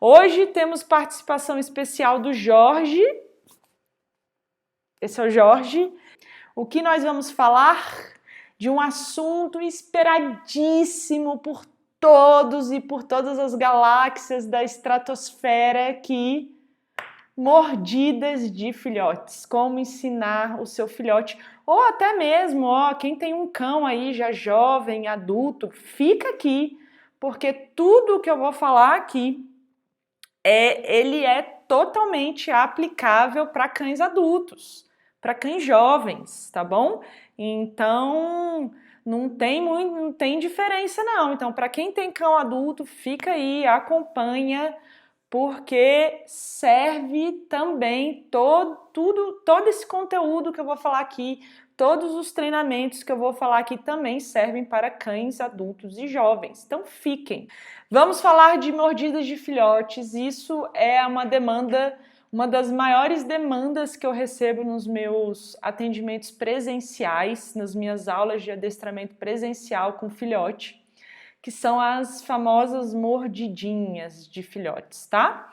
Hoje temos participação especial do Jorge. Esse é o Jorge. O que nós vamos falar? De um assunto esperadíssimo por todos e por todas as galáxias da estratosfera aqui. Mordidas de filhotes. Como ensinar o seu filhote, ou até mesmo, quem tem um cão aí já jovem, adulto, fica aqui, porque tudo o que eu vou falar aqui ele é totalmente aplicável para cães adultos, para cães jovens, tá bom? Então, não tem diferença não. Então, para quem tem cão adulto, fica aí, acompanha, porque serve também todo esse conteúdo que eu vou falar aqui, todos os treinamentos que eu vou falar aqui também servem para cães adultos e jovens. Então fiquem. Vamos falar de mordidas de filhotes. Isso é uma das maiores demandas que eu recebo nos meus atendimentos presenciais, nas minhas aulas de adestramento presencial com filhote, que são as famosas mordidinhas de filhotes, tá?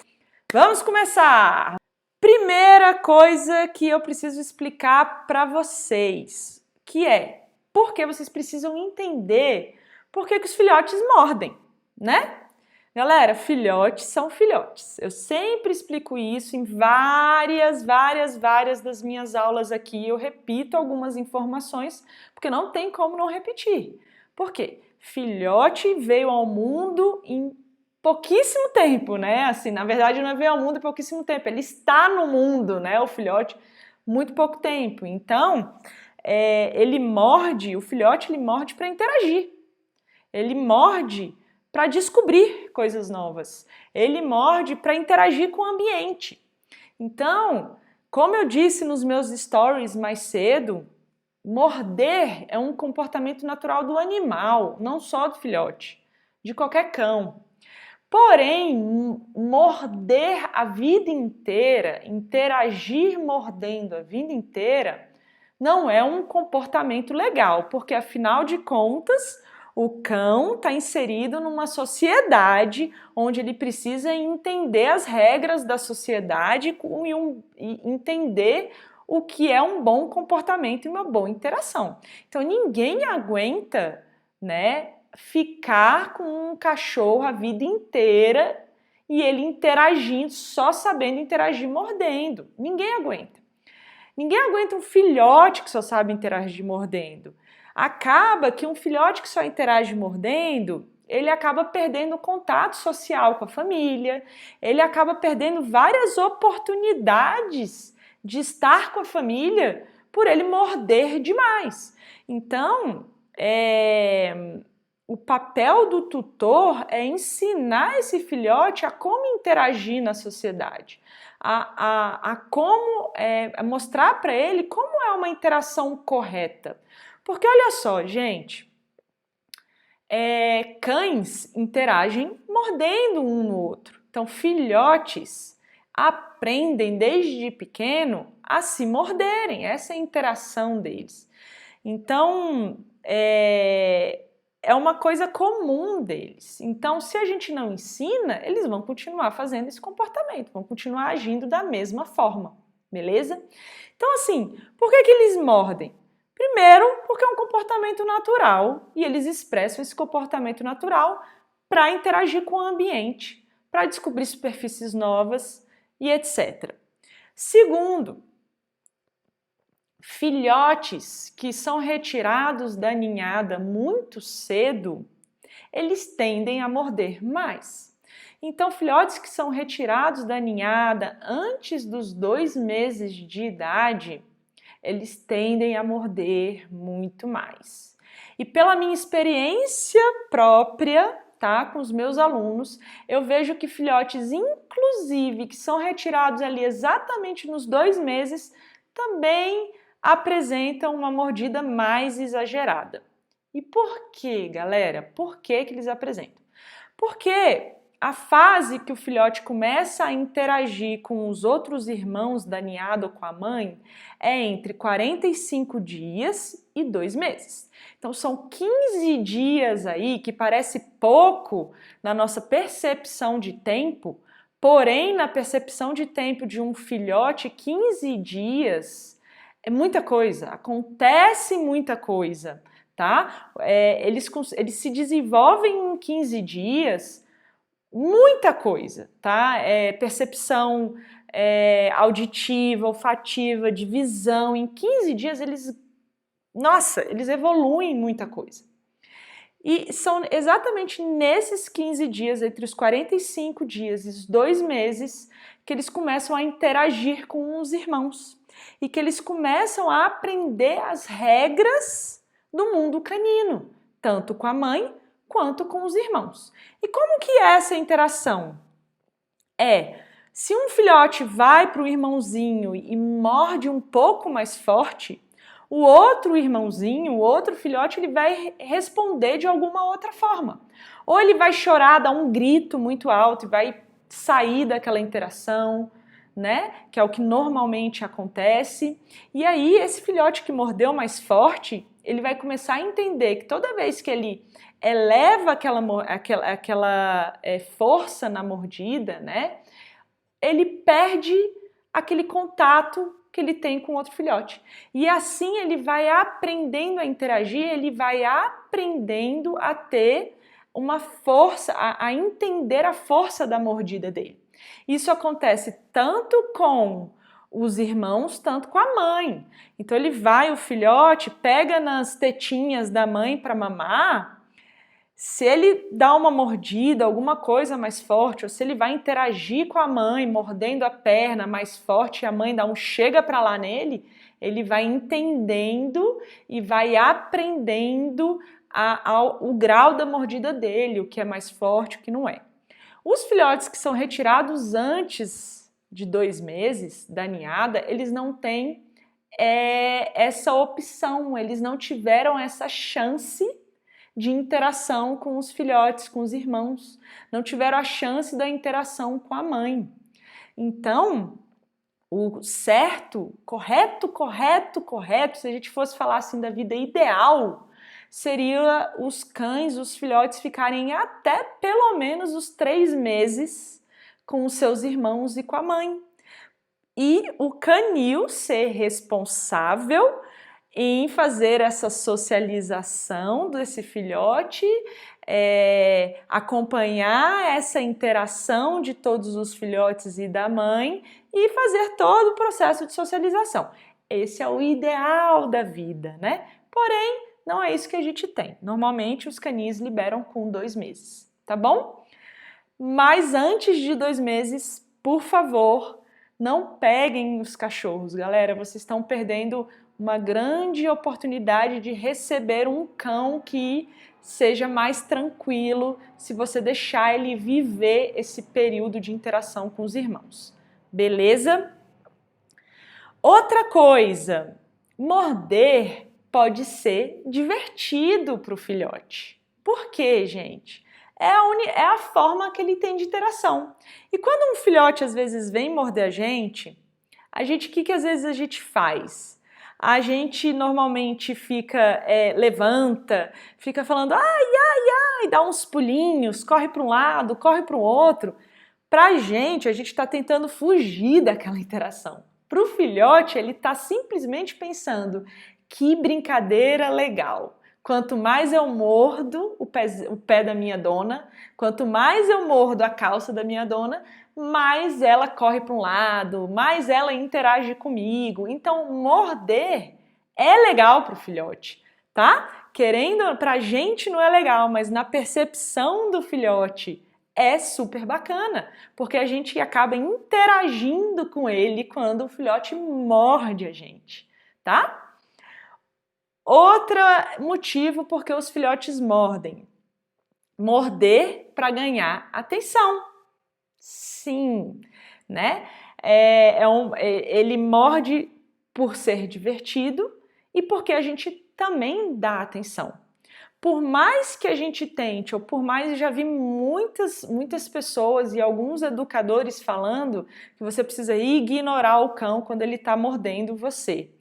Vamos começar! Primeira coisa que eu preciso explicar para vocês, que é porque vocês precisam entender por que os filhotes mordem, né? Galera, filhotes são filhotes. Eu sempre explico isso em várias das minhas aulas aqui. Eu repito algumas informações, porque não tem como não repetir. Por quê? Filhote veio ao mundo em pouquíssimo tempo, né? Assim, na verdade, não veio ao mundo em pouquíssimo tempo. Ele está no mundo, né? O filhote, muito pouco tempo. Então, o filhote ele morde para interagir. Ele morde para descobrir coisas novas. Ele morde para interagir com o ambiente. Então, como eu disse nos meus stories mais cedo, morder é um comportamento natural do animal, não só do filhote, de qualquer cão. Porém, morder a vida inteira, interagir mordendo a vida inteira, não é um comportamento legal, porque afinal de contas, o cão está inserido numa sociedade onde ele precisa entender as regras da sociedade e entender o que é um bom comportamento e uma boa interação. Então ninguém aguenta, né, ficar com um cachorro a vida inteira e ele interagindo, só sabendo interagir mordendo. Ninguém aguenta. Ninguém aguenta um filhote que só sabe interagir mordendo. Acaba que um filhote que só interage mordendo, ele acaba perdendo o contato social com a família, ele acaba perdendo várias oportunidades de estar com a família por ele morder demais. Então, o papel do tutor é ensinar esse filhote a como interagir na sociedade, a como mostrar para ele como é uma interação correta. Porque olha só, gente, cães interagem mordendo um no outro. Então, filhotes aprendem desde pequeno a se morderem, essa é a interação deles. Então, é uma coisa comum deles. Então, se a gente não ensina, eles vão continuar fazendo esse comportamento, vão continuar agindo da mesma forma, beleza? Então, assim, por que eles mordem? Primeiro, porque é um comportamento natural e eles expressam esse comportamento natural para interagir com o ambiente, para descobrir superfícies novas e etc. Segundo, filhotes que são retirados da ninhada muito cedo, eles tendem a morder mais. Então, filhotes que são retirados da ninhada antes dos 2 meses de idade, eles tendem a morder muito mais. E pela minha experiência própria, tá, com os meus alunos, eu vejo que filhotes, inclusive, que são retirados ali exatamente nos 2 meses, também apresentam uma mordida mais exagerada. E por quê, galera? Por que eles apresentam? Porque a fase que o filhote começa a interagir com os outros irmãos da ninhada ou com a mãe é entre 45 dias e 2 meses. Então são 15 dias aí, que parece pouco na nossa percepção de tempo, porém na percepção de tempo de um filhote, 15 dias é muita coisa, acontece muita coisa, tá? Eles se desenvolvem em 15 dias muita coisa, tá? Percepção auditiva, olfativa, de visão. Em 15 dias eles evoluem muita coisa. E são exatamente nesses 15 dias, entre os 45 dias e os 2 meses, que eles começam a interagir com os irmãos. E que eles começam a aprender as regras do mundo canino, tanto com a mãe quanto com os irmãos. E como que é essa interação? Se um filhote vai para o irmãozinho e morde um pouco mais forte, o outro irmãozinho, o outro filhote, ele vai responder de alguma outra forma. Ou ele vai chorar, dar um grito muito alto e vai sair daquela interação, né? Que é o que normalmente acontece. E aí, esse filhote que mordeu mais forte, ele vai começar a entender que toda vez que ele eleva aquela força na mordida, né? Ele perde aquele contato que ele tem com outro filhote. E assim ele vai aprendendo a interagir, ele vai aprendendo a ter uma força, a entender a força da mordida dele. Isso acontece tanto com os irmãos, tanto com a mãe. Então o filhote pega nas tetinhas da mãe para mamar. Se ele dá uma mordida, alguma coisa mais forte, ou se ele vai interagir com a mãe, mordendo a perna mais forte, e a mãe dá um chega pra lá nele, ele vai entendendo e vai aprendendo o grau da mordida dele, o que é mais forte, o que não é. Os filhotes que são retirados antes de 2 meses da ninhada, eles não têm essa opção, eles não tiveram essa chance de interação com os filhotes, com os irmãos, não tiveram a chance da interação com a mãe. Então, o certo, correto, se a gente fosse falar assim da vida ideal, seria os cães, os filhotes ficarem até pelo menos os 3 meses com os seus irmãos e com a mãe. E o canil ser responsável em fazer essa socialização desse filhote, acompanhar essa interação de todos os filhotes e da mãe e fazer todo o processo de socialização. Esse é o ideal da vida, né? Porém, não é isso que a gente tem. Normalmente, os canis liberam com 2 meses, tá bom? Mas antes de 2 meses, por favor, não peguem os cachorros, galera. Vocês estão perdendo uma grande oportunidade de receber um cão que seja mais tranquilo se você deixar ele viver esse período de interação com os irmãos. Beleza? Outra coisa, morder pode ser divertido para o filhote. Por quê, gente? É a forma que ele tem de interação. E quando um filhote às vezes vem morder a gente, o que às vezes a gente faz? A gente normalmente levanta, fica falando ai, dá uns pulinhos, corre para um lado, corre para o outro. Pra gente, a gente está tentando fugir daquela interação. Para o filhote, ele está simplesmente pensando, que brincadeira legal. Quanto mais eu mordo o pé da minha dona, quanto mais eu mordo a calça da minha dona, mais ela corre para um lado, mais ela interage comigo. Então, morder é legal para o filhote, tá? Pra gente não é legal, mas na percepção do filhote é super bacana, porque a gente acaba interagindo com ele quando o filhote morde a gente, tá? Outro motivo porque os filhotes mordem. Morder para ganhar atenção. Sim, né? Ele morde por ser divertido e porque a gente também dá atenção. por mais que a gente tente, ou por mais eu já vi muitas pessoas e alguns educadores falando que você precisa ignorar o cão quando ele está mordendo você.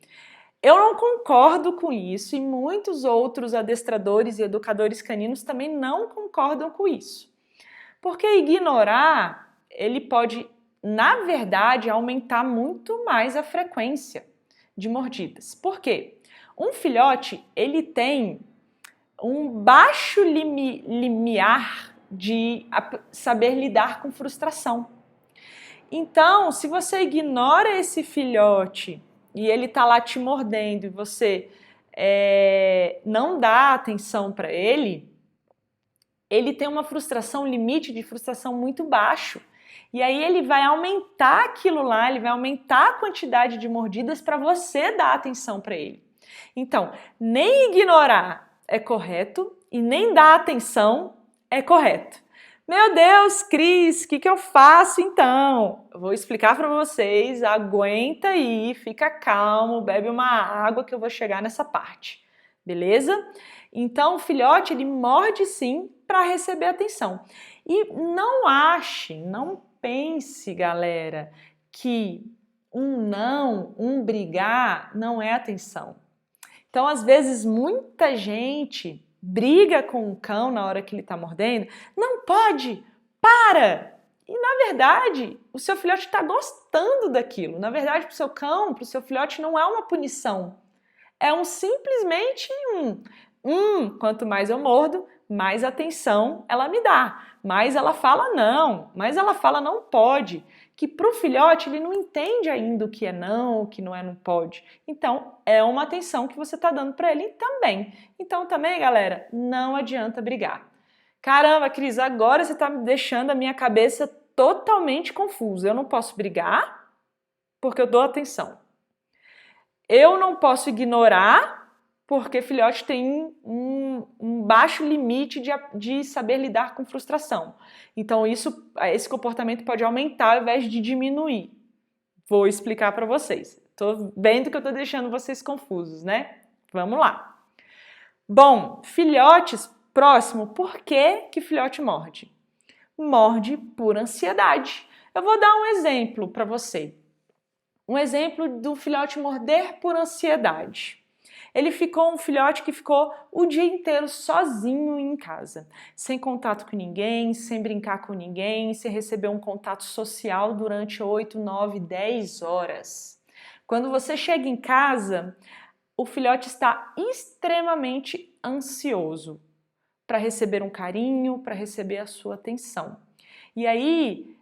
Eu não concordo com isso e muitos outros adestradores e educadores caninos também não concordam com isso. Porque ignorar, ele pode, na verdade, aumentar muito mais a frequência de mordidas. Por quê? Um filhote, ele tem um baixo limiar de saber lidar com frustração. Então, se você ignora esse filhote e ele tá lá te mordendo e você não dá atenção para ele tem uma frustração, um limite de frustração muito baixo. E aí ele vai aumentar aquilo lá, ele vai aumentar a quantidade de mordidas para você dar atenção para ele. Então, nem ignorar é correto e nem dar atenção é correto. Meu Deus, Cris, o que eu faço então? Eu vou explicar para vocês, aguenta aí, fica calmo, bebe uma água que eu vou chegar nessa parte, beleza? Então, o filhote, ele morde sim para receber atenção. E não pense, galera, que um brigar não é atenção. Então, às vezes, muita gente briga com o cão na hora que ele está mordendo. Não pode, para! E, na verdade, o seu filhote está gostando daquilo. Na verdade, para o seu cão, para o seu filhote, não é uma punição. É simplesmente quanto mais eu mordo, mais atenção ela me dá. Mais ela fala não, mais ela fala não pode. Que para o filhote ele não entende ainda o que é não, o que não é não pode. Então, é uma atenção que você está dando para ele também. Então, também, galera, não adianta brigar. Caramba, Cris, agora você está me deixando a minha cabeça totalmente confusa. Eu não posso brigar porque eu dou atenção. Eu não posso ignorar porque filhote tem um baixo limite de saber lidar com frustração. Então, esse comportamento pode aumentar ao invés de diminuir. Vou explicar para vocês. Tô vendo que eu tô deixando vocês confusos, né? Vamos lá. Bom, filhotes, próximo, por que filhote morde? Morde por ansiedade. Eu vou dar um exemplo para você. Um exemplo do filhote morder por ansiedade. Um filhote que ficou o dia inteiro sozinho em casa, sem contato com ninguém, sem brincar com ninguém, sem receber um contato social durante 8, 9, 10 horas. Quando você chega em casa, o filhote está extremamente ansioso para receber um carinho, para receber a sua atenção. E aí,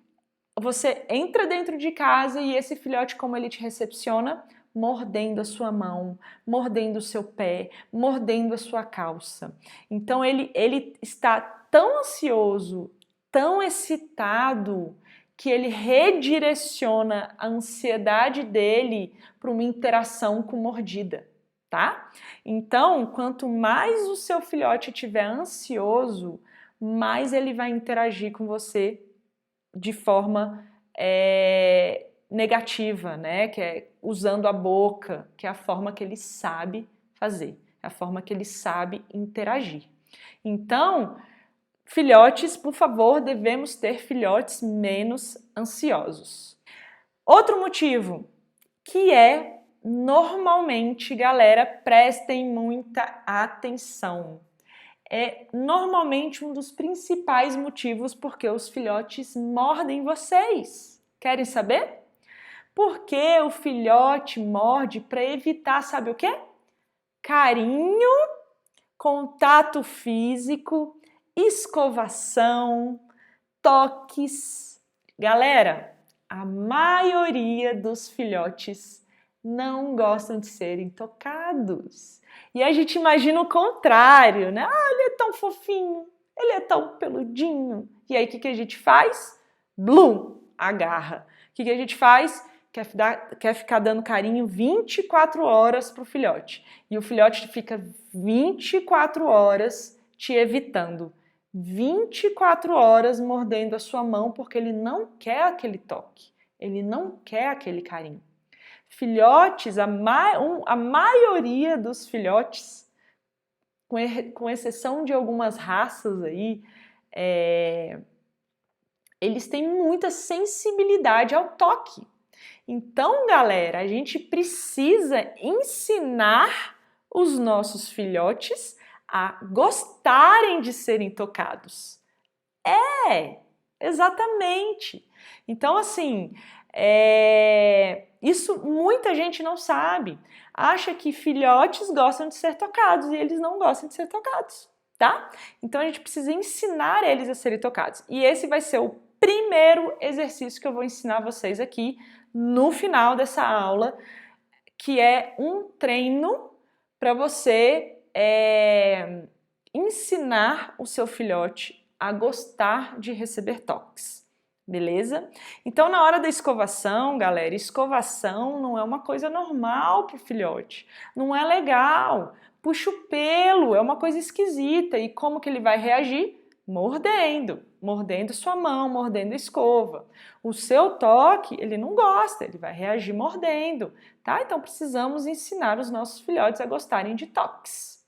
você entra dentro de casa e esse filhote, como ele te recepciona? Mordendo a sua mão, mordendo o seu pé, mordendo a sua calça. Então ele está tão ansioso, tão excitado, que ele redireciona a ansiedade dele para uma interação com mordida, tá? Então, quanto mais o seu filhote estiver ansioso, mais ele vai interagir com você de forma negativa, né? Que é usando a boca, que é a forma que ele sabe fazer, é a forma que ele sabe interagir. Então, filhotes, por favor, devemos ter filhotes menos ansiosos. Outro motivo, que é, normalmente, galera, prestem muita atenção. É normalmente um dos principais motivos porque os filhotes mordem vocês. Querem saber? Porque o filhote morde para evitar, sabe o quê? Carinho, contato físico, escovação, toques. Galera, a maioria dos filhotes não gostam de serem tocados. E a gente imagina o contrário, né? Ah, ele é tão fofinho, ele é tão peludinho. E aí o que a gente faz? Blum, agarra. O que a gente faz? Quer ficar dando carinho 24 horas para o filhote. E o filhote fica 24 horas te evitando. 24 horas mordendo a sua mão porque ele não quer aquele toque. Ele não quer aquele carinho. Filhotes, a maioria dos filhotes, com exceção de algumas raças aí, eles têm muita sensibilidade ao toque. Então, galera, a gente precisa ensinar os nossos filhotes a gostarem de serem tocados. Exatamente. Então, assim, isso muita gente não sabe. Acha que filhotes gostam de ser tocados e eles não gostam de ser tocados, tá? Então, a gente precisa ensinar eles a serem tocados. E esse vai ser o primeiro exercício que eu vou ensinar vocês aqui no final dessa aula, que é um treino para você ensinar o seu filhote a gostar de receber toques, beleza? Então, na hora da escovação, galera, escovação não é uma coisa normal para o filhote, não é legal. Puxa o pelo, é uma coisa esquisita. E como que ele vai reagir? Mordendo sua mão, mordendo a escova. O seu toque, ele não gosta, ele vai reagir mordendo, tá? Então precisamos ensinar os nossos filhotes a gostarem de toques,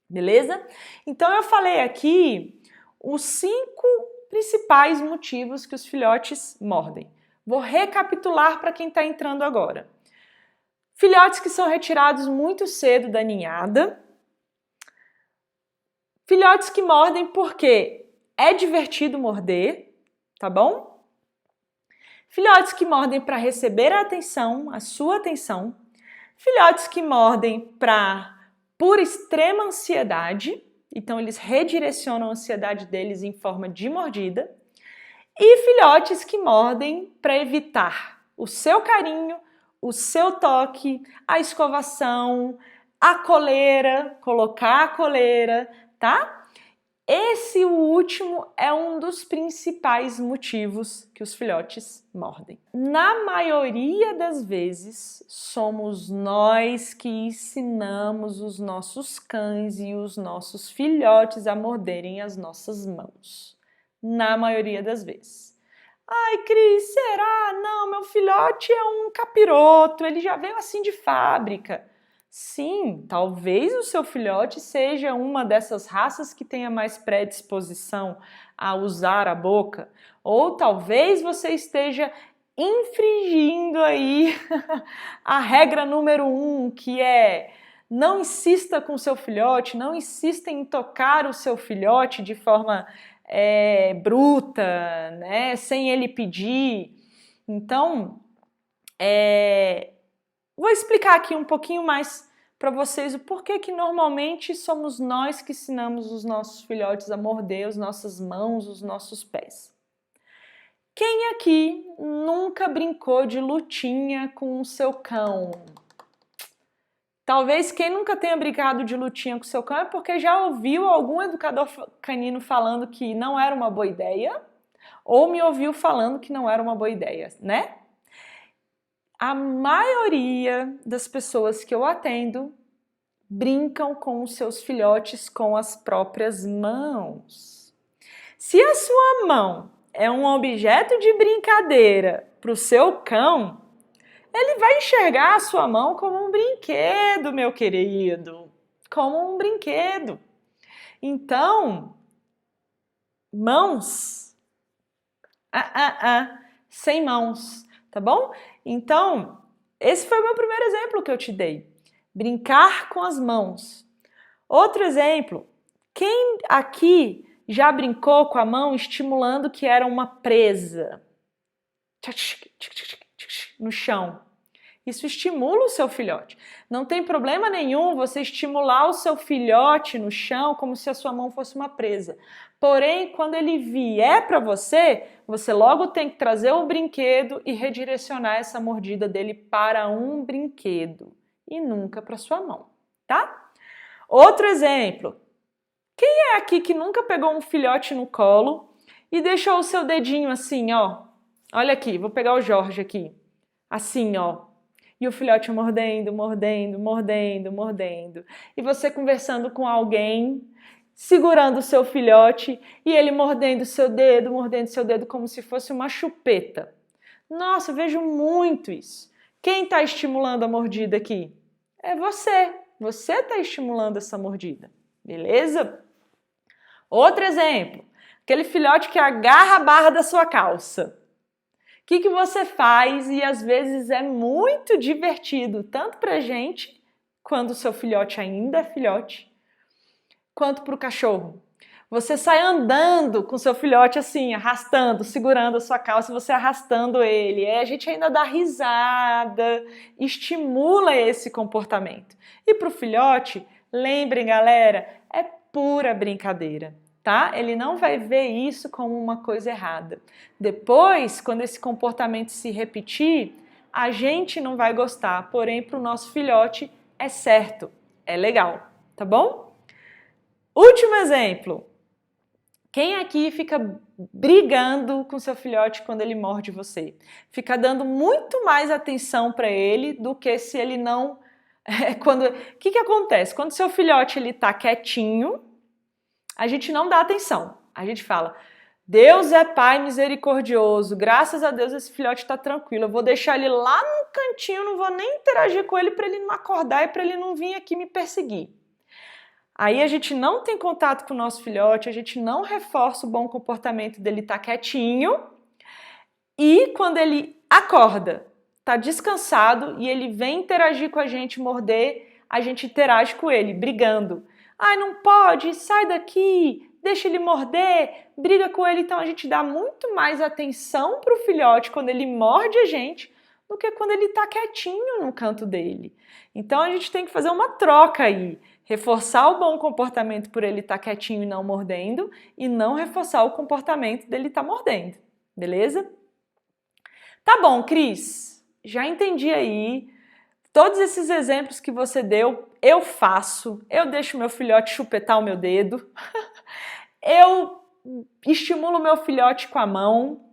beleza? Então eu falei aqui os 5 principais motivos que os filhotes mordem. Vou recapitular para quem está entrando agora. Filhotes que são retirados muito cedo da ninhada. Filhotes que mordem porque é divertido morder, tá bom? Filhotes que mordem para receber a atenção, a sua atenção. Filhotes que mordem por extrema ansiedade, então eles redirecionam a ansiedade deles em forma de mordida. E filhotes que mordem para evitar o seu carinho, o seu toque, a escovação, a coleira, colocar a coleira, tá? Esse último é um dos principais motivos que os filhotes mordem. Na maioria das vezes, somos nós que ensinamos os nossos cães e os nossos filhotes a morderem as nossas mãos. Na maioria das vezes. Ai, Cris, será? Não, meu filhote é um capiroto, ele já veio assim de fábrica. Sim, talvez o seu filhote seja uma dessas raças que tenha mais predisposição a usar a boca, ou talvez você esteja infringindo aí a regra número 1, que é não insista com o seu filhote, não insista em tocar o seu filhote de forma bruta, né, sem ele pedir. Então, vou explicar aqui um pouquinho mais para vocês o porquê que normalmente somos nós que ensinamos os nossos filhotes a morder as nossas mãos, os nossos pés. Quem aqui nunca brincou de lutinha com o seu cão? Talvez quem nunca tenha brincado de lutinha com o seu cão é porque já ouviu algum educador canino falando que não era uma boa ideia, ou me ouviu falando que não era uma boa ideia, né? A maioria das pessoas que eu atendo brincam com os seus filhotes com as próprias mãos. Se a sua mão é um objeto de brincadeira para o seu cão, ele vai enxergar a sua mão como um brinquedo, meu querido, como um brinquedo. Então, mãos, sem mãos, tá bom? Então, esse foi o meu primeiro exemplo que eu te dei. Brincar com as mãos. Outro exemplo, quem aqui já brincou com a mão estimulando que era uma presa no chão? Isso estimula o seu filhote. Não tem problema nenhum você estimular o seu filhote no chão como se a sua mão fosse uma presa. Porém, quando ele vier para você, você logo tem que trazer o brinquedo e redirecionar essa mordida dele para um brinquedo e nunca para sua mão, tá? Outro exemplo. Quem é aqui que nunca pegou um filhote no colo e deixou o seu dedinho assim, ó? Olha aqui, vou pegar o Jorge aqui. Assim, ó. E o filhote mordendo, mordendo, mordendo, mordendo. E você conversando com alguém, segurando o seu filhote e ele mordendo seu dedo como se fosse uma chupeta. Nossa, eu vejo muito isso. Quem está estimulando a mordida aqui? É você. Você está estimulando essa mordida. beleza? Outro exemplo, aquele filhote que agarra a barra da sua calça. O que você faz? E às vezes é muito divertido, tanto pra gente, quando o seu filhote ainda é filhote, quanto pro cachorro. Você sai andando com seu filhote assim, arrastando, segurando a sua calça, você arrastando ele. A gente ainda dá risada, estimula esse comportamento. E pro filhote, lembrem, galera, é pura brincadeira, tá? Ele não vai ver isso como uma coisa errada. Depois, quando esse comportamento se repetir, a gente não vai gostar, porém pro nosso filhote é certo, é legal, tá bom? Último exemplo. Quem aqui fica brigando com seu filhote quando ele morde você? Fica dando muito mais atenção para ele do que se ele não... O que acontece? Quando seu filhote está quietinho, a gente não dá atenção. A gente fala, Deus é Pai misericordioso, graças a Deus esse filhote está tranquilo, eu vou deixar ele lá no cantinho, não vou nem interagir com ele para ele não acordar e para ele não vir aqui me perseguir. Aí a gente não tem contato com o nosso filhote, a gente não reforça o bom comportamento dele estar quietinho e quando ele acorda, está descansado e ele vem interagir com a gente, morder, a gente interage com ele, brigando. Ai, não pode, sai daqui, deixa ele morder, briga com ele. Então a gente dá muito mais atenção para o filhote quando ele morde a gente do que quando ele está quietinho no canto dele. Então a gente tem que fazer uma troca aí. Reforçar o bom comportamento por ele estar quietinho e não mordendo e não reforçar o comportamento dele estar mordendo, beleza? Tá bom, Cris, já entendi aí. Todos esses exemplos que você deu, eu faço. Eu deixo meu filhote chupetar o meu dedo. Eu estimulo meu filhote com a mão.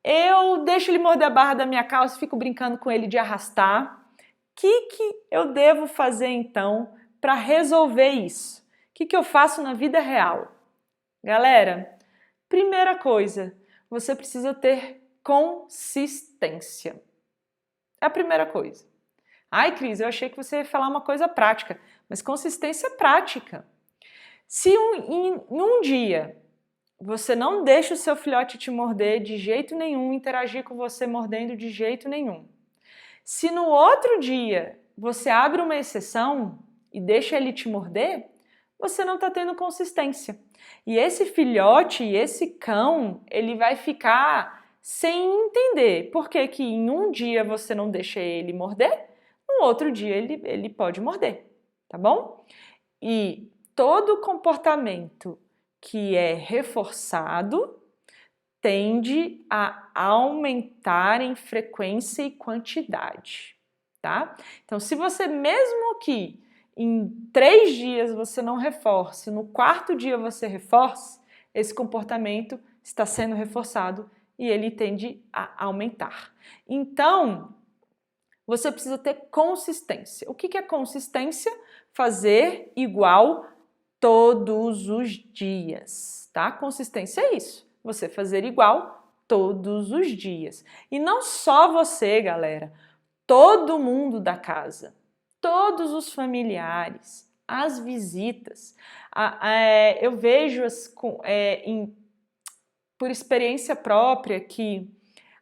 Eu deixo ele morder a barra da minha calça e fico brincando com ele de arrastar. O que eu devo fazer então para resolver isso? O que eu faço na vida real? Galera, primeira coisa, você precisa ter consistência. É a primeira coisa. Ai, Cris, eu achei que você ia falar uma coisa prática, mas consistência é prática. Se em um dia você não deixa o seu filhote te morder de jeito nenhum, interagir com você mordendo de jeito nenhum. Se no outro dia você abre uma exceção e deixa ele te morder, você não está tendo consistência. E esse filhote, esse cão, ele vai ficar sem entender por que em um dia você não deixa ele morder, no outro dia ele pode morder, tá bom? E todo comportamento que é reforçado tende a aumentar em frequência e quantidade, tá? Então, se você mesmo que em 3 dias você não reforce, no 4º dia você reforce, esse comportamento está sendo reforçado e ele tende a aumentar. Então, você precisa ter consistência. O que é consistência? Fazer igual todos os dias, tá? Consistência é isso, você fazer igual todos os dias. E não só você, galera, todo mundo da casa, todos os familiares, as visitas. Eu vejo por experiência própria que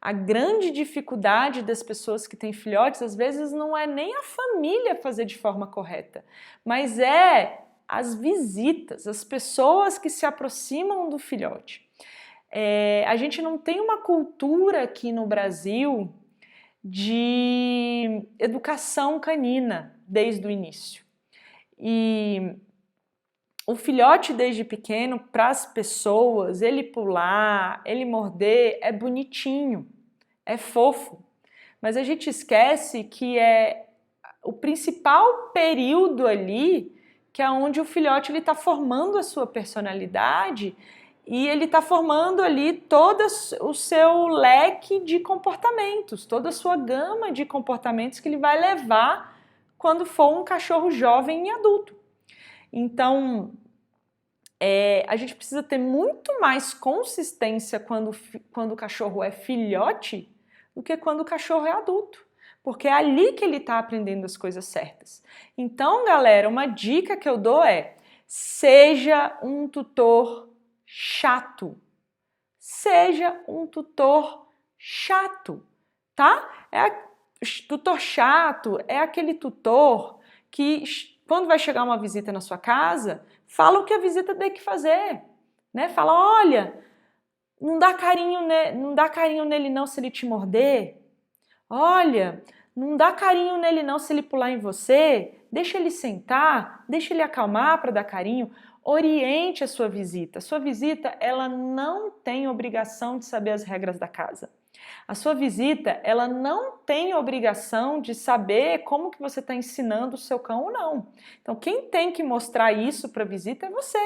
a grande dificuldade das pessoas que têm filhotes, às vezes, não é nem a família fazer de forma correta, mas é as visitas, as pessoas que se aproximam do filhote. A gente não tem uma cultura aqui no Brasil de educação canina desde o início. E o filhote desde pequeno, para as pessoas, ele pular, ele morder, é bonitinho, é fofo. Mas a gente esquece que é o principal período ali, que é onde o filhote está formando a sua personalidade e ele está formando ali todo o seu leque de comportamentos, toda a sua gama de comportamentos que ele vai levar quando for um cachorro jovem e adulto. Então, a gente precisa ter muito mais consistência quando o cachorro é filhote do que quando o cachorro é adulto. Porque é ali que ele está aprendendo as coisas certas. Então, galera, uma dica que eu dou é, Seja um tutor chato. Seja um tutor chato, tá? Tutor chato é aquele tutor que, quando vai chegar uma visita na sua casa, fala o que a visita tem que fazer, né? Fala, olha, não dá carinho nele não se ele te morder. Olha, não dá carinho nele não se ele pular em você. Deixa ele sentar, deixa ele acalmar para dar carinho. Oriente a sua visita. A sua visita, ela não tem obrigação de saber as regras da casa. A sua visita, ela não tem obrigação de saber como que você está ensinando o seu cão ou não. Então, quem tem que mostrar isso para a visita é você.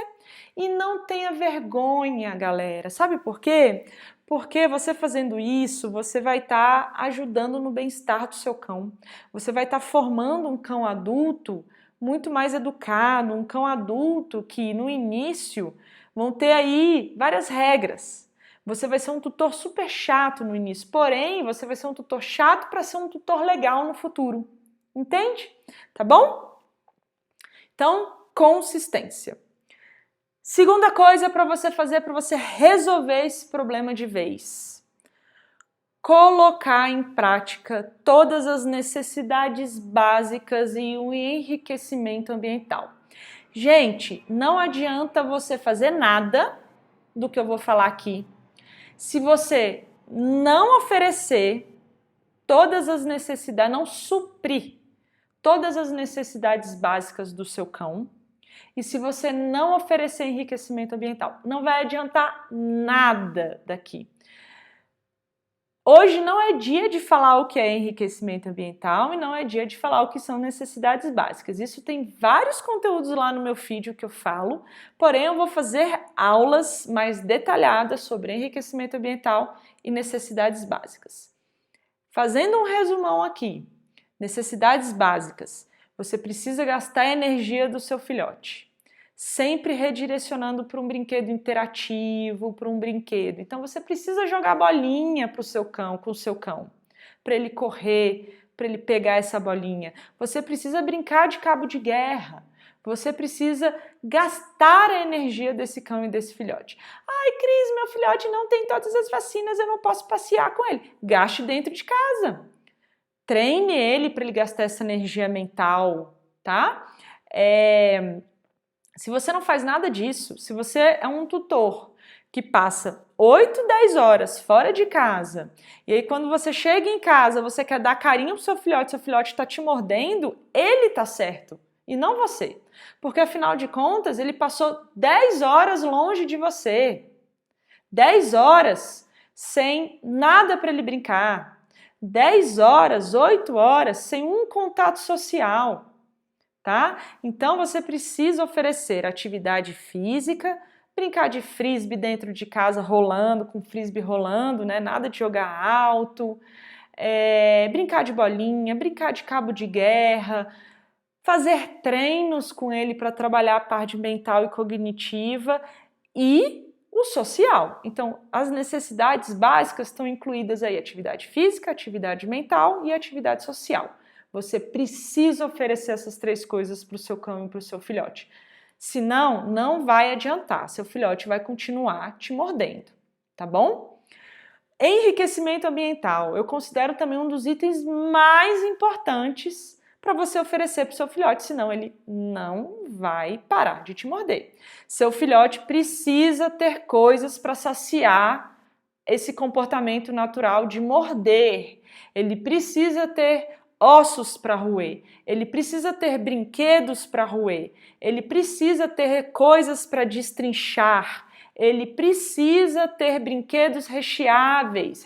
E não tenha vergonha, galera. Sabe por quê? Porque você fazendo isso, você vai estar ajudando no bem-estar do seu cão. Você vai estar formando um cão adulto muito mais educado, um cão adulto que no início vão ter aí várias regras. Você vai ser um tutor super chato no início, porém você vai ser um tutor chato para ser um tutor legal no futuro. Entende? Tá bom? Então, consistência. Segunda coisa para você fazer, para você resolver esse problema de vez. Colocar em prática todas as necessidades básicas e o enriquecimento ambiental. Gente, não adianta você fazer nada do que eu vou falar aqui se você não oferecer todas as necessidades, não suprir todas as necessidades básicas do seu cão, e se você não oferecer enriquecimento ambiental, não vai adiantar nada daqui. Hoje não é dia de falar o que é enriquecimento ambiental e não é dia de falar o que são necessidades básicas. Isso tem vários conteúdos lá no meu feed que eu falo, porém eu vou fazer aulas mais detalhadas sobre enriquecimento ambiental e necessidades básicas. Fazendo um resumão aqui, necessidades básicas. Você precisa gastar a energia do seu filhote, sempre redirecionando para um brinquedo interativo, para um brinquedo. Então você precisa jogar bolinha para o seu cão, com o seu cão, para ele correr, para ele pegar essa bolinha. Você precisa brincar de cabo de guerra. Você precisa gastar a energia desse cão e desse filhote. Ai, Cris, meu filhote não tem todas as vacinas, eu não posso passear com ele. Gaste dentro de casa. Treine ele para ele gastar essa energia mental, tá? Se você não faz nada disso, se você é um tutor que passa 8, 10 horas fora de casa, e aí quando você chega em casa, você quer dar carinho pro seu filhote está te mordendo, ele tá certo, e não você. Porque afinal de contas, ele passou 10 horas longe de você. 10 horas sem nada para ele brincar. 10 horas, 8 horas sem um contato social. Tá? Então você precisa oferecer atividade física, brincar de frisbee dentro de casa rolando, com frisbee rolando, né? Nada de jogar alto, brincar de bolinha, brincar de cabo de guerra, fazer treinos com ele para trabalhar a parte mental e cognitiva e o social. Então, as necessidades básicas estão incluídas aí atividade física, atividade mental e atividade social. Você precisa oferecer essas 3 coisas para o seu cão e para o seu filhote. Senão, não vai adiantar. Seu filhote vai continuar te mordendo, tá bom? Enriquecimento ambiental. Eu considero também um dos itens mais importantes para você oferecer para o seu filhote, senão ele não vai parar de te morder. Seu filhote precisa ter coisas para saciar esse comportamento natural de morder. Ele precisa ter ossos para roer, ele precisa ter brinquedos para roer, ele precisa ter coisas para destrinchar, ele precisa ter brinquedos recheados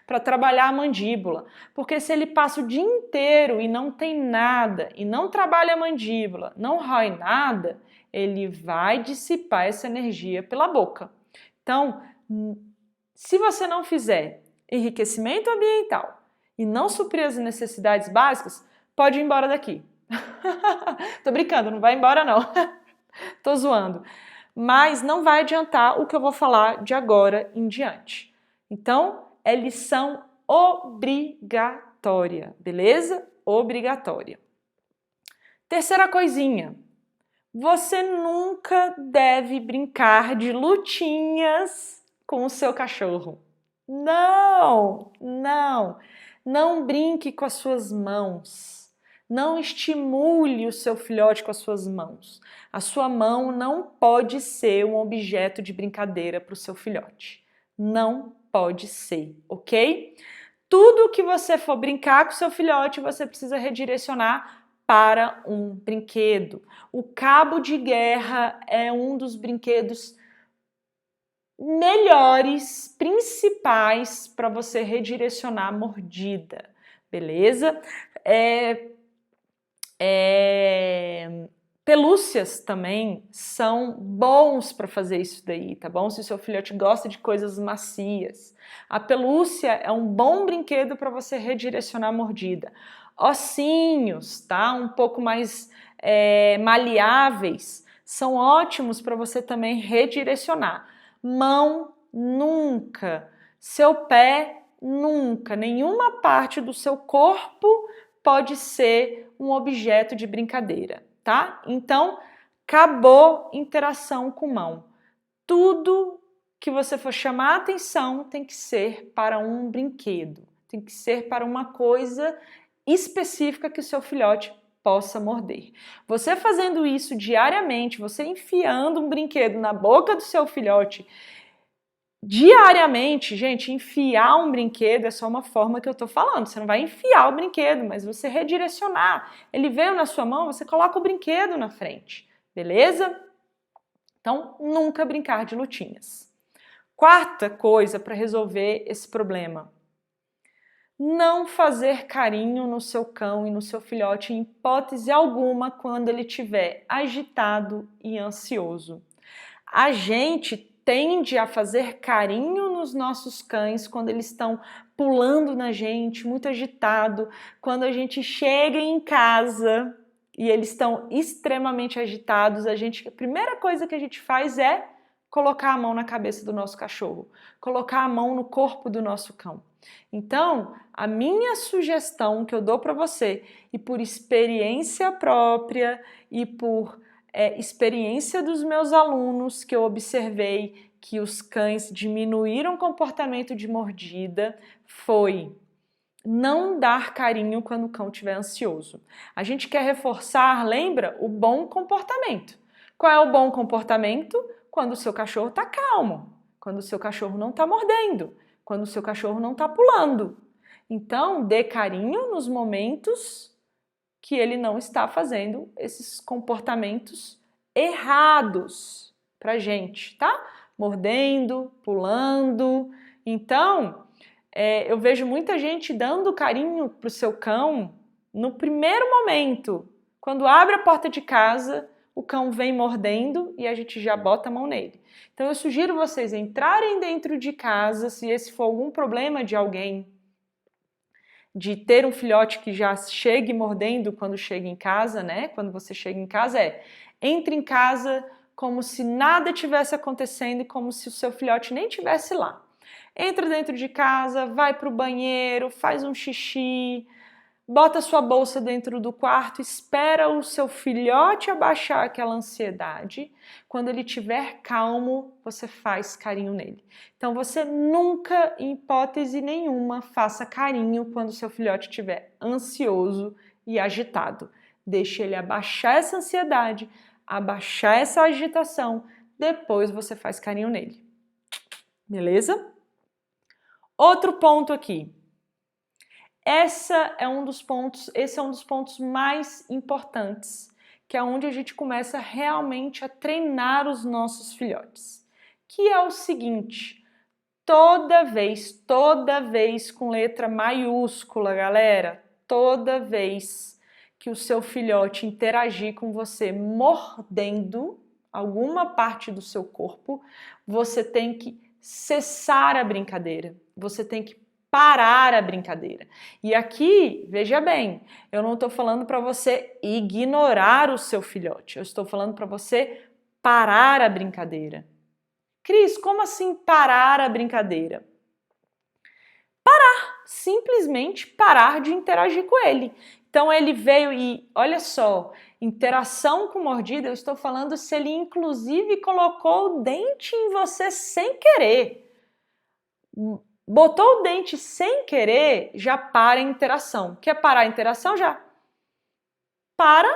para trabalhar a mandíbula, porque se ele passa o dia inteiro e não tem nada, e não trabalha a mandíbula, não rói nada, ele vai dissipar essa energia pela boca. Então, se você não fizer enriquecimento ambiental, e não suprir as necessidades básicas, pode ir embora daqui. Tô brincando, não vai embora não. Tô zoando. Mas não vai adiantar o que eu vou falar de agora em diante. Então, é lição obrigatória, beleza? Obrigatória. Terceira coisinha. Você nunca deve brincar de lutinhas com o seu cachorro. Não, não. Não brinque com as suas mãos. Não estimule o seu filhote com as suas mãos. A sua mão não pode ser um objeto de brincadeira para o seu filhote. Não pode ser, ok? Tudo que você for brincar com o seu filhote, você precisa redirecionar para um brinquedo. O cabo de guerra é um dos brinquedos melhores, principais para você redirecionar a mordida, beleza? Pelúcias também são bons para fazer isso daí, tá bom? Se o seu filhote gosta de coisas macias. A pelúcia é um bom brinquedo para você redirecionar a mordida. Ossinhos, tá? Um pouco mais maleáveis, são ótimos para você também redirecionar. Mão, nunca. Seu pé, nunca. Nenhuma parte do seu corpo pode ser um objeto de brincadeira, tá? Então, acabou interação com mão. Tudo que você for chamar a atenção tem que ser para um brinquedo, tem que ser para uma coisa específica que o seu filhote possa morder. Você fazendo isso diariamente, você enfiando um brinquedo na boca do seu filhote diariamente, gente, enfiar um brinquedo é só uma forma que eu tô falando. Você não vai enfiar o brinquedo, mas você redirecionar. Ele veio na sua mão, você coloca o brinquedo na frente, beleza? Então, nunca brincar de lutinhas. Quarta coisa para resolver esse problema: não fazer carinho no seu cão e no seu filhote em hipótese alguma quando ele estiver agitado e ansioso. A gente tende a fazer carinho nos nossos cães quando eles estão pulando na gente, muito agitado, quando a gente chega em casa e eles estão extremamente agitados, a primeira coisa que a gente faz é colocar a mão na cabeça do nosso cachorro, colocar a mão no corpo do nosso cão. Então, a minha sugestão que eu dou para você, e por experiência própria e por experiência dos meus alunos, que eu observei que os cães diminuíram o comportamento de mordida, foi não dar carinho quando o cão estiver ansioso. A gente quer reforçar, lembra, o bom comportamento. Qual é o bom comportamento? Quando o seu cachorro está calmo, quando o seu cachorro não está mordendo, quando o seu cachorro não está pulando. Então, dê carinho nos momentos que ele não está fazendo esses comportamentos errados pra gente, tá? Mordendo, pulando. Então, eu vejo muita gente dando carinho pro seu cão no primeiro momento. Quando abre a porta de casa, o cão vem mordendo e a gente já bota a mão nele. Então eu sugiro vocês entrarem dentro de casa, se esse for algum problema de alguém, de ter um filhote que já chegue mordendo quando chega em casa, né? Quando você chega em casa entre em casa como se nada tivesse acontecendo e como se o seu filhote nem tivesse lá. Entra dentro de casa, vai para o banheiro, faz um xixi, bota sua bolsa dentro do quarto, espera o seu filhote abaixar aquela ansiedade. Quando ele estiver calmo, você faz carinho nele. Então você nunca, em hipótese nenhuma, faça carinho quando o seu filhote estiver ansioso e agitado. Deixe ele abaixar essa ansiedade, abaixar essa agitação, depois você faz carinho nele. Beleza? Outro ponto aqui. Esse é um dos pontos mais importantes, que é onde a gente começa realmente a treinar os nossos filhotes. Que é o seguinte: toda vez com letra maiúscula, galera, toda vez que o seu filhote interagir com você mordendo alguma parte do seu corpo, você tem que cessar a brincadeira, você tem que parar a brincadeira. E aqui, veja bem, eu não estou falando para você ignorar o seu filhote, eu estou falando para você parar a brincadeira. Cris, como assim parar a brincadeira? Simplesmente parar de interagir com ele. Então ele veio e, olha só, Interação com mordida, eu estou falando se ele inclusive colocou o dente em você sem querer. Botou o dente sem querer, já para a interação. Quer parar a interação? Já para,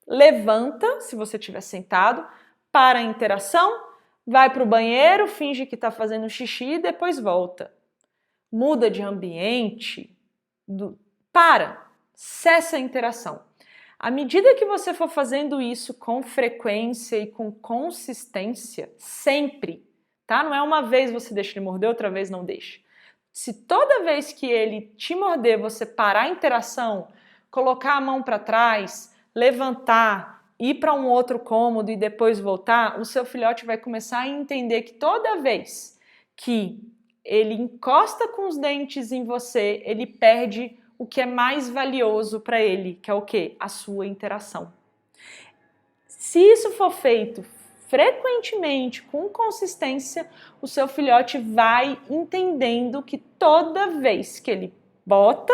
levanta, se você estiver sentado, para a interação, vai para o banheiro, finge que está fazendo xixi e depois volta. Muda de ambiente, cessa a interação. À medida que você for fazendo isso com frequência e com consistência, sempre, tá? Não é uma vez você deixa ele morder, outra vez não deixa. Se toda vez que ele te morder, você parar a interação, colocar a mão para trás, levantar, ir para um outro cômodo e depois voltar, o seu filhote vai começar a entender que toda vez que ele encosta com os dentes em você, ele perde o que é mais valioso para ele, que é o quê? A sua interação. Se isso for feito frequentemente, com consistência, o seu filhote vai entendendo que toda vez que ele bota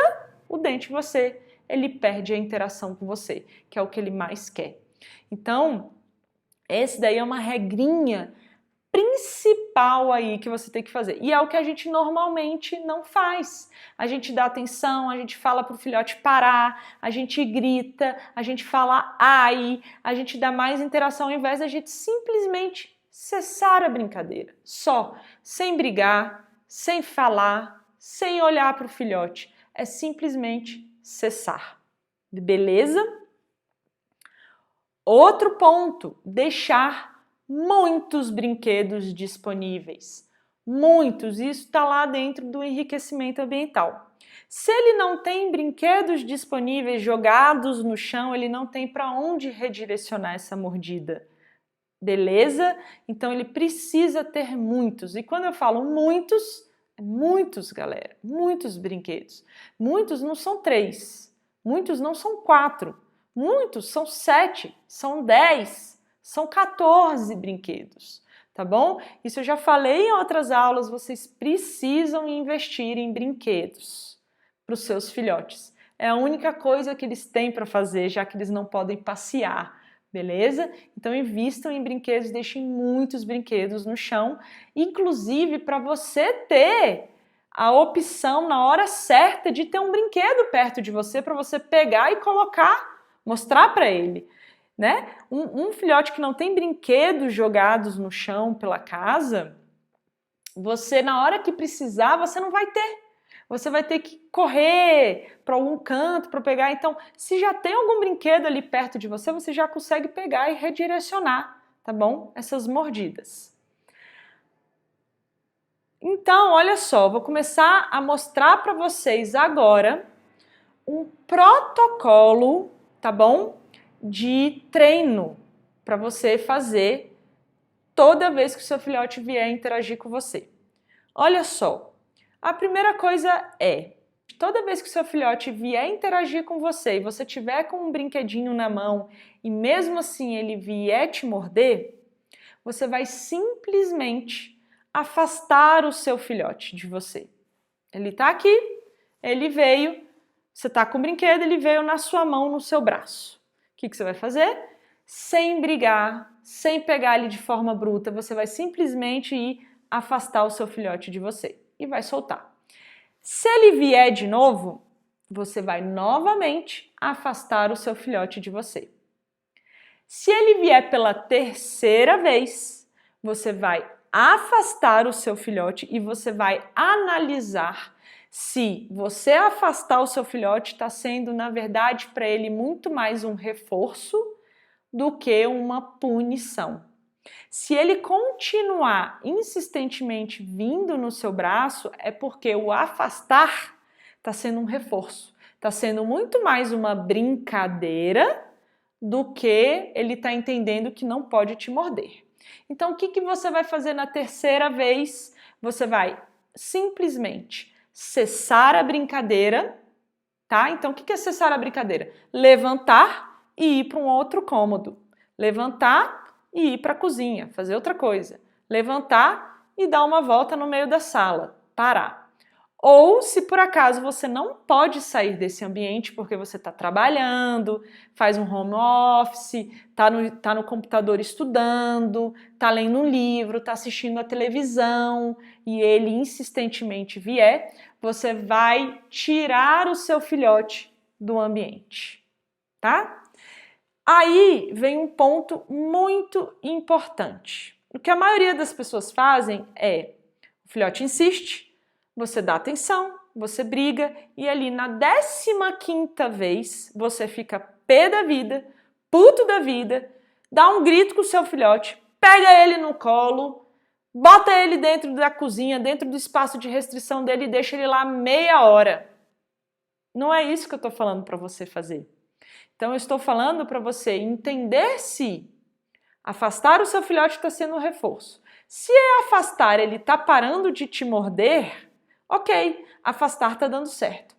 o dente em você, ele perde a interação com você, que é o que ele mais quer. Então, esse daí é uma regrinha principal aí que você tem que fazer. E é o que a gente normalmente não faz. A gente dá atenção, a gente fala para o filhote parar, a gente grita, a gente fala ai, a gente dá mais interação ao invés da gente simplesmente cessar a brincadeira. Só, sem brigar, sem falar, sem olhar para o filhote. É simplesmente cessar. Beleza? Outro ponto, deixar muitos brinquedos disponíveis. Muitos, isso está lá dentro do enriquecimento ambiental. Se ele não tem brinquedos disponíveis jogados no chão, ele não tem para onde redirecionar essa mordida. Beleza? Então ele precisa ter muitos. E quando eu falo muitos, muitos, galera, muitos brinquedos. Muitos não são 3, muitos não são 4, muitos são 7, são 10. São 14 brinquedos, tá bom? Isso eu já falei em outras aulas, vocês precisam investir em brinquedos para os seus filhotes. É a única coisa que eles têm para fazer, já que eles não podem passear, beleza? Então invistam em brinquedos, deixem muitos brinquedos no chão, inclusive para você ter a opção na hora certa de ter um brinquedo perto de você para você pegar e colocar, mostrar para ele. Né? Um filhote que não tem brinquedos jogados no chão pela casa, você na hora que precisar, você não vai ter. Você vai ter que correr para algum canto para pegar. Então, se já tem algum brinquedo ali perto de você, você já consegue pegar e redirecionar, tá bom? Essas mordidas. Então, olha só, vou começar a mostrar para vocês agora um protocolo, tá bom? De treino para você fazer toda vez que o seu filhote vier interagir com você. Olha só, a primeira coisa é, toda vez que o seu filhote vier interagir com você e você tiver com um brinquedinho na mão e mesmo assim ele vier te morder, você vai simplesmente afastar o seu filhote de você. Ele tá aqui, ele veio, você tá com o brinquedo, ele veio na sua mão, no seu braço. O que você vai fazer? Sem brigar, sem pegar ele de forma bruta, você vai simplesmente ir afastar o seu filhote de você e vai soltar. Se ele vier de novo, você vai novamente afastar o seu filhote de você. Se ele vier pela terceira vez, você vai afastar o seu filhote e você vai analisar se você afastar o seu filhote está sendo, na verdade, para ele muito mais um reforço do que uma punição. Se ele continuar insistentemente vindo no seu braço, é porque o afastar está sendo um reforço. Está sendo muito mais uma brincadeira do que ele está entendendo que não pode te morder. Então, o que você vai fazer na terceira vez? Você vai simplesmente cessar a brincadeira, tá? Então, o que é cessar a brincadeira? Levantar e ir para um outro cômodo. Levantar e ir para a cozinha, fazer outra coisa. Levantar e dar uma volta no meio da sala. Parar. Ou se por acaso você não pode sair desse ambiente porque você está trabalhando, faz um home office, tá no computador estudando, está lendo um livro, está assistindo a televisão e ele insistentemente vier, você vai tirar o seu filhote do ambiente, tá? Aí vem um ponto muito importante. O que a maioria das pessoas fazem é, o filhote insiste, você dá atenção, você briga e ali na 15ª vez você fica pé da vida, puto da vida, dá um grito com o seu filhote, pega ele no colo, bota ele dentro da cozinha, dentro do espaço de restrição dele e deixa ele lá meia hora. Não é isso que eu estou falando para você fazer. Então eu estou falando para você entender se afastar o seu filhote está sendo um reforço. Se é afastar, ele está parando de te morder, ok, afastar está dando certo.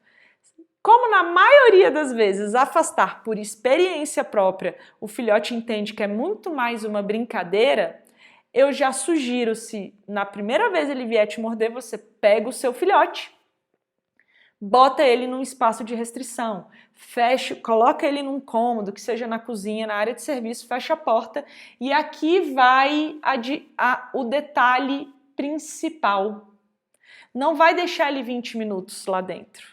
Como na maioria das vezes afastar por experiência própria, o filhote entende que é muito mais uma brincadeira, eu já sugiro, se na primeira vez ele vier te morder, você pega o seu filhote, bota ele num espaço de restrição, fecha, coloca ele num cômodo, que seja na cozinha, na área de serviço, fecha a porta e aqui vai o detalhe principal. Não vai deixar ele 20 minutos lá dentro.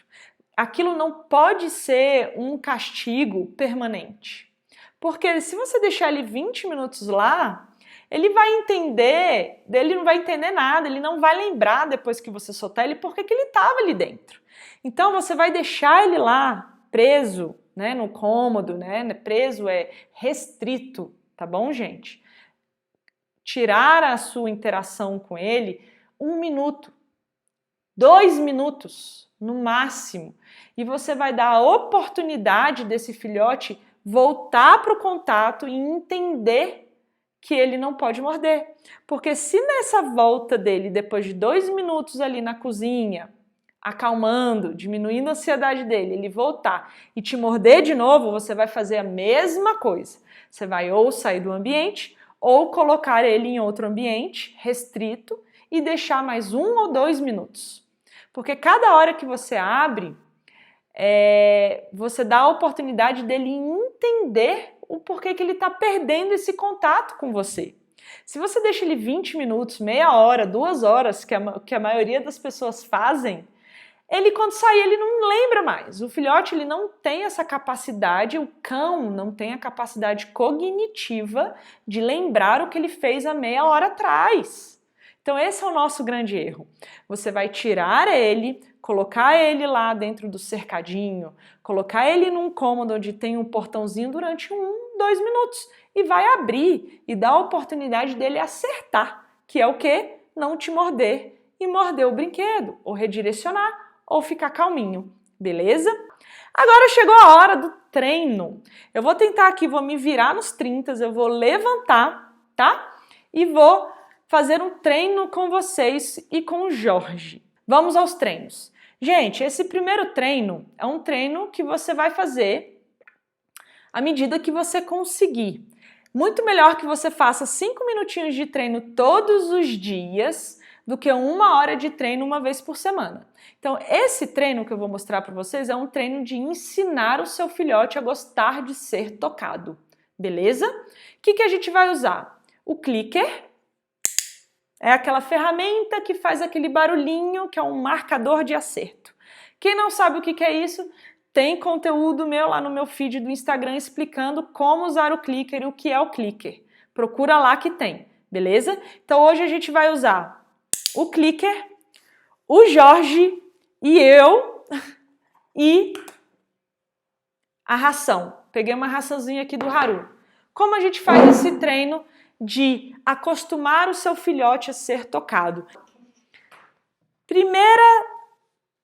Aquilo não pode ser um castigo permanente. Porque se você deixar ele 20 minutos lá, ele vai entender, ele não vai entender nada, ele não vai lembrar depois que você soltar ele porque que ele estava ali dentro. Então você vai deixar ele lá, preso, né, no cômodo, né? Preso é restrito, tá bom, gente? Tirar a sua interação com ele 1 minuto. 2 minutos, no máximo. E você vai dar a oportunidade desse filhote voltar para o contato e entender que ele não pode morder. Porque se nessa volta dele, depois de 2 minutos ali na cozinha, acalmando, diminuindo a ansiedade dele, ele voltar e te morder de novo, você vai fazer a mesma coisa. Você vai ou sair do ambiente ou colocar ele em outro ambiente restrito e deixar mais 1 ou 2 minutos. Porque cada hora que você abre, você dá a oportunidade dele entender o porquê que ele está perdendo esse contato com você. Se você deixa ele 20 minutos, meia hora, 2 horas, que a maioria das pessoas fazem, ele quando sair, ele não lembra mais. O filhote ele não tem essa capacidade, o cão não tem a capacidade cognitiva de lembrar o que ele fez há meia hora atrás. Então esse é o nosso grande erro. Você vai tirar ele, colocar ele lá dentro do cercadinho, colocar ele num cômodo onde tem um portãozinho durante 1, 2 minutos e vai abrir e dar a oportunidade dele acertar, que é o quê? Não te morder e morder o brinquedo, ou redirecionar, ou ficar calminho, beleza? Agora chegou a hora do treino. Eu vou tentar aqui, vou me virar nos 30, eu vou levantar, tá? E vou fazer um treino com vocês e com o Jorge. Vamos aos treinos. Gente, esse primeiro treino é um treino que você vai fazer à medida que você conseguir. Muito melhor que você faça 5 minutinhos de treino todos os dias do que 1 hora de treino uma vez por semana. Então, esse treino que eu vou mostrar para vocês é um treino de ensinar o seu filhote a gostar de ser tocado, beleza? O que a gente vai usar? O clicker. É aquela ferramenta que faz aquele barulhinho que é um marcador de acerto. Quem não sabe o que é isso, tem conteúdo meu lá no meu feed do Instagram explicando como usar o clicker e o que é o clicker. Procura lá que tem, beleza? Então hoje a gente vai usar o clicker, o Jorge e eu e a ração. Peguei uma raçãozinha aqui do Haru. Como a gente faz esse treino de acostumar o seu filhote a ser tocado? Primeira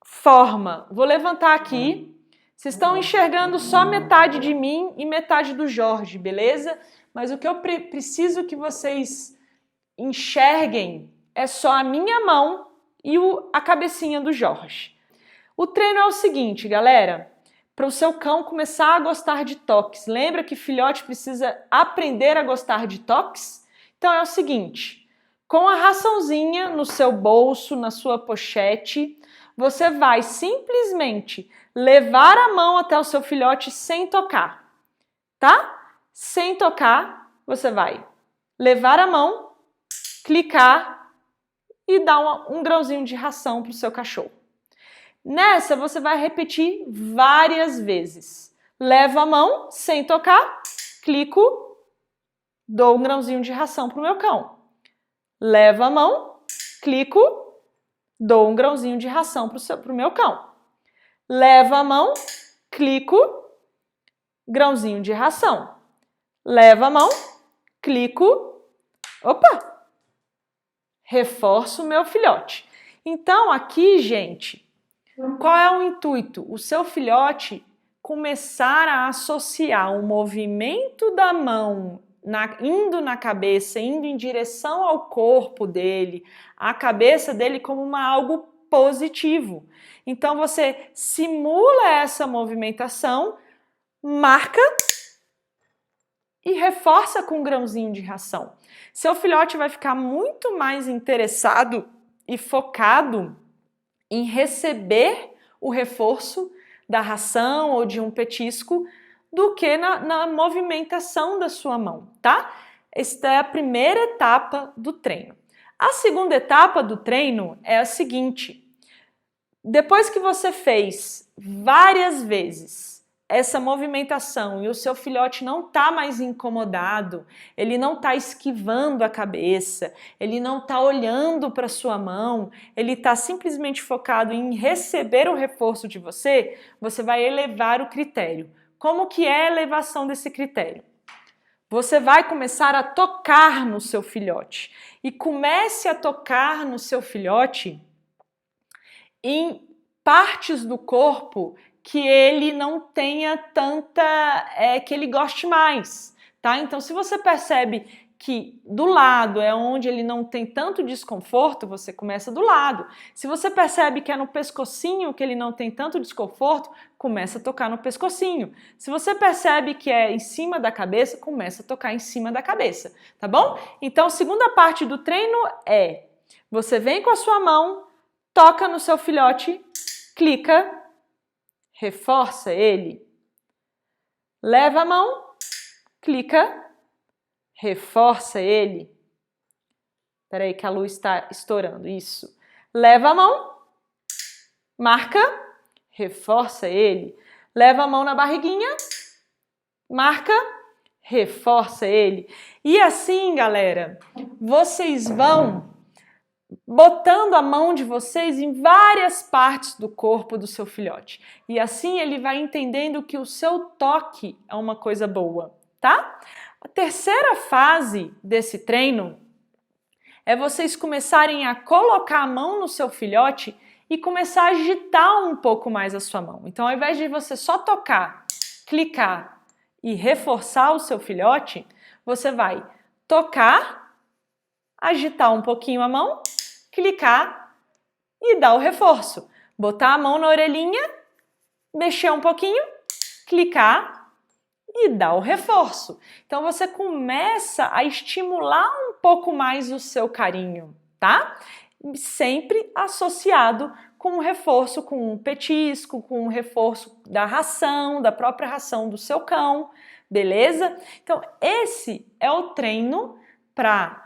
forma, vou levantar aqui. Vocês estão enxergando só metade de mim e metade do Jorge, beleza? Mas o que eu preciso que vocês enxerguem é só a minha mão e a cabecinha do Jorge. O treino é o seguinte, galera. Para o seu cão começar a gostar de toques. Lembra que filhote precisa aprender a gostar de toques? Então é o seguinte, com a raçãozinha no seu bolso, na sua pochete, você vai simplesmente levar a mão até o seu filhote sem tocar, tá? Sem tocar, você vai levar a mão, clicar e dar um grãozinho de ração para o seu cachorro. Nessa, você vai repetir várias vezes. Levo a mão, sem tocar, clico, dou um grãozinho de ração para o meu cão. Levo a mão, clico, dou um grãozinho de ração para o meu cão. Levo a mão, clico, grãozinho de ração. Levo a mão, clico, opa, reforço o meu filhote. Então, aqui, gente, qual é o intuito? O seu filhote começar a associar o movimento da mão indo na cabeça, indo em direção ao corpo dele, a cabeça dele como algo positivo. Então você simula essa movimentação, marca e reforça com um grãozinho de ração. Seu filhote vai ficar muito mais interessado e focado em receber o reforço da ração ou de um petisco do que na movimentação da sua mão, tá? Esta é a primeira etapa do treino. A segunda etapa do treino é a seguinte: depois que você fez várias vezes essa movimentação e o seu filhote não está mais incomodado, ele não está esquivando a cabeça, ele não está olhando para sua mão, ele está simplesmente focado em receber o reforço de você, você vai elevar o critério. Como que é a elevação desse critério? Você vai começar a tocar no seu filhote e comece a tocar no seu filhote em partes do corpo que ele não tenha que ele goste mais, tá? Então, se você percebe que do lado é onde ele não tem tanto desconforto, você começa do lado. Se você percebe que é no pescocinho que ele não tem tanto desconforto, começa a tocar no pescocinho. Se você percebe que é em cima da cabeça, começa a tocar em cima da cabeça, tá bom? Então, a segunda parte do treino é: você vem com a sua mão, toca no seu filhote, clica, reforça ele, leva a mão, clica, reforça ele. Espera aí que a luz está estourando. Isso. Leva a mão, marca, reforça ele. Leva a mão na barriguinha, marca, reforça ele. E assim, galera, vocês vão botando a mão de vocês em várias partes do corpo do seu filhote. E assim ele vai entendendo que o seu toque é uma coisa boa, tá? A terceira fase desse treino é vocês começarem a colocar a mão no seu filhote e começar a agitar um pouco mais a sua mão. Então, ao invés de você só tocar, clicar e reforçar o seu filhote, você vai tocar, agitar um pouquinho a mão, clicar e dar o reforço. Botar a mão na orelhinha, mexer um pouquinho, clicar e dar o reforço. Então você começa a estimular um pouco mais o seu carinho, tá? Sempre associado com um reforço, com um petisco, com um reforço da ração, da própria ração do seu cão, beleza? Então esse é o treino para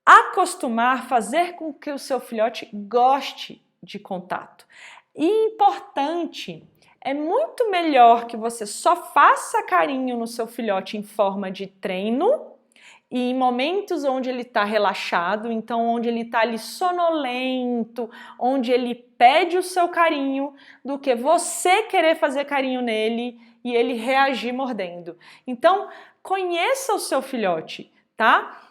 acostumar, fazer com que o seu filhote goste de contato. E importante, é muito melhor que você só faça carinho no seu filhote em forma de treino e em momentos onde ele está relaxado, então onde ele está ali sonolento, onde ele pede o seu carinho, do que você querer fazer carinho nele e ele reagir mordendo. Então, conheça o seu filhote, tá?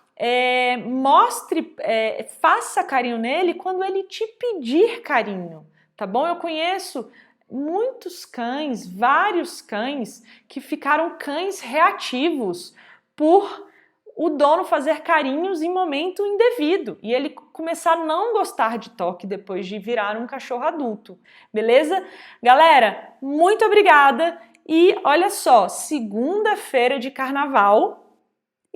Faça carinho nele quando ele te pedir carinho, tá bom? Eu conheço muitos cães, vários cães, que ficaram cães reativos por o dono fazer carinhos em momento indevido e ele começar a não gostar de toque depois de virar um cachorro adulto, beleza? Galera, muito obrigada e olha só, segunda-feira de carnaval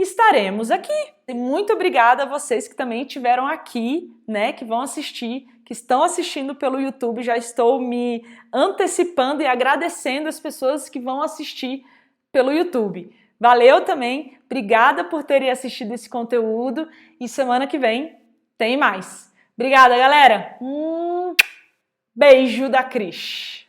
estaremos aqui. E muito obrigada a vocês que também estiveram aqui, né, que vão assistir, que estão assistindo pelo YouTube. Já estou me antecipando e agradecendo as pessoas que vão assistir pelo YouTube. Valeu também, obrigada por terem assistido esse conteúdo e semana que vem tem mais. Obrigada, galera. Beijo da Cris.